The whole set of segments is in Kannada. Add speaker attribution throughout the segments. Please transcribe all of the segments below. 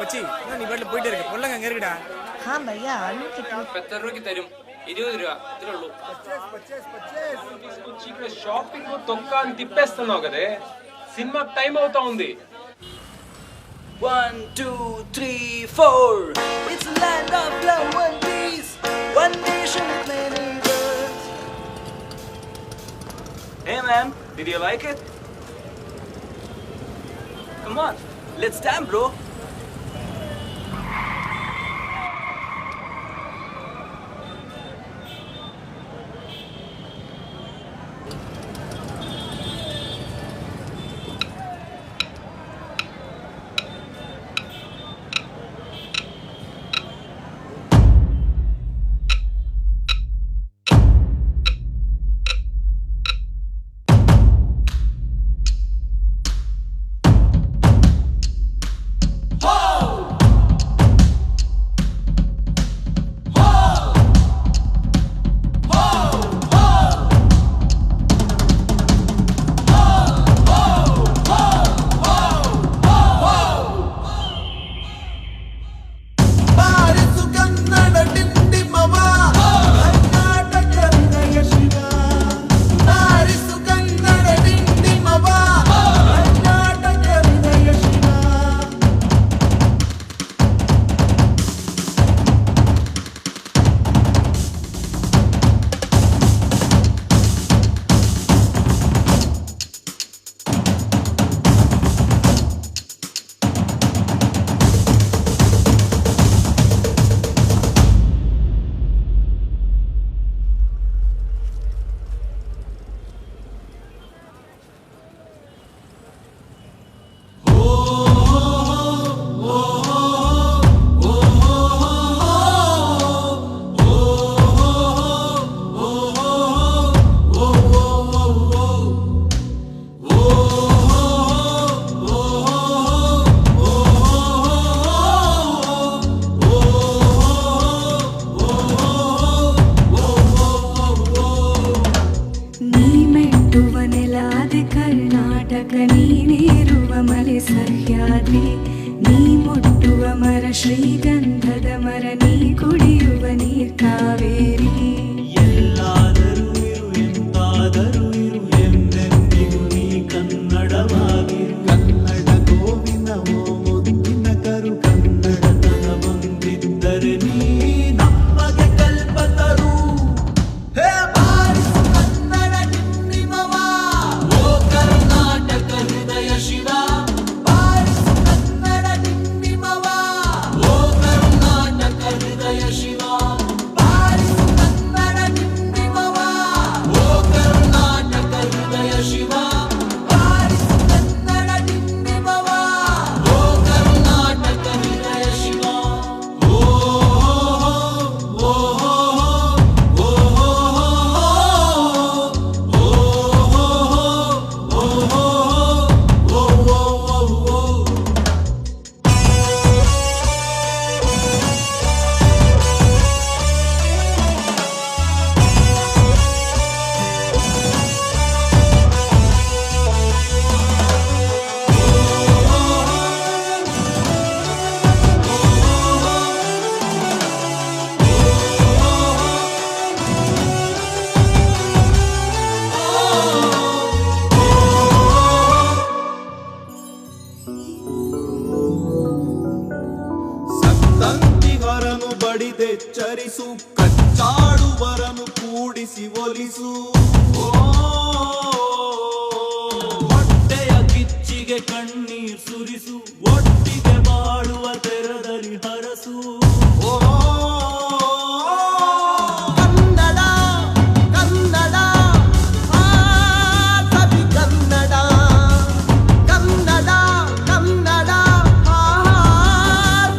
Speaker 1: മച്ചി നീ വീട്ടിൽ പോയിട്ട് ഇരിക്കും കൊല്ലം കയറിടാ
Speaker 2: हाँ भैया आलू कितने
Speaker 3: 70 രൂപയ്ക്ക് തരും 20 രൂപ ഇത്രേ ഉള്ളൂ
Speaker 4: షాపింగ్ తొక్క తిప్పేస్తున్నావు కదే సినిమా టైం అవుతా ఉంది
Speaker 5: 1 2 3 4 It's a land of love and peace one nation with many words Hey man did you like it Come on let's dance bro ಶ್ರೀಗಂಧದ ಮರ ನೀ ಕುಡಿಯುವ ನೀರ್ ಕಾವೇರಿ
Speaker 6: ಎಲ್ಲಾದರೂ ಇರು ಎಂತಾದರೂ ಇರು ಎಂದೆಂದಿಗೂ ನೀ ಕನ್ನಡವಾಗಿರು ಕನ್ನಡ ಗೋವಿನವೋ ಮುದ್ದಿನ ಕರು ಕನ್ನಡತನ ಬಂದಿದ್ದರೆ ನೀ ನಮಗೆ ಕಲ್ಪತರು ಹೇ ಬಾರಿಸು ಕನ್ನಡ ನಿಮ್ಮಿಮವ ಓ ಕರ್ನಾಟಕ ಹೃದಯ ಶಿವ ಸಂತಿಗರನು ಬಡಿದೆಚ್ಚರಿಸು ಕಚ್ಚಾಡುವರನು ಕೂಡಿಸಿ ಒಲಿಸು ಹೊಟ್ಟೆಯ ಕಿಚ್ಚಿಗೆ ಕಣ್ಣೀರ್ ಸುರಿಸು ಒಟ್ಟಿಗೆ ಬಾಳುವ ತೆರದಲ್ಲಿ ಹರಸು ಕನ್ನಡ ಕನ್ನಡ ಸವಿ ಕನ್ನಡ ಕನ್ನಡ ಕನ್ನಡ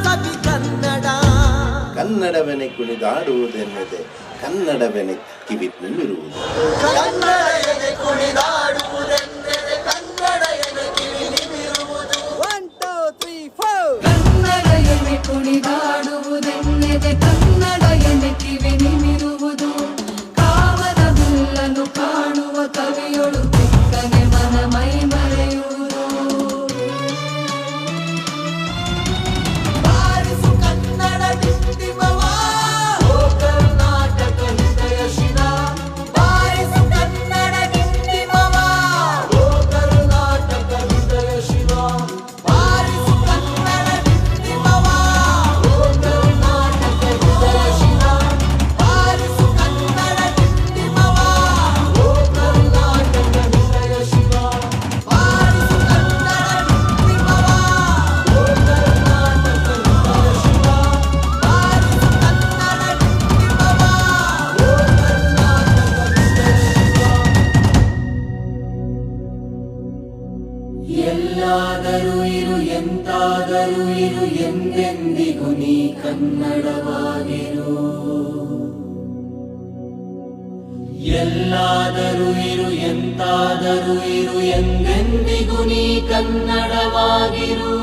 Speaker 6: ಸವಿ ಕನ್ನಡ
Speaker 7: ಕನ್ನಡವೆನೆ ಕುಣಿದಾಡುವುದೆನ್ನದೆ ಕನ್ನಡವೆನೆ ಕಿವಿ ನಿಮಿರುವುದು
Speaker 6: ಕನ್ನಡವೆನೆ ಕುಣಿದಾಡುವುದೆನ್ನದೆ ಕನ್ನಡವೆನೆ ಕಿವಿ ನಿಮಿರುವುದು
Speaker 5: 1 2 3 4 ಕನ್ನಡ ಎನೆ ಕುಣಿದಾಡುವುದೆನ್ನದೆ ಕನ್ನಡ ಎನೆ ಕಿವಿ ನಿಮಿರುವುದು ಕಾವದ ಹುಲ್ಲನ್ನು ಕಾಣುವ ಕವಿಯೊಳು ಬೆಕ್ಕನೆ ಮನ ಮೈ ಮರೆಯುವುದು ಇರು ಎಂತಾದರೂ ಇರು ಎಂದೆಂದಿಗೂ ನೀ ಕನ್ನಡವಾಗಿರು ಎಲ್ಲಾದರೂ ಇರು ಎಂತಾದರೂ ಇರು ಎಂದೆಂದಿಗೂ ನೀ ಕನ್ನಡವಾಗಿರು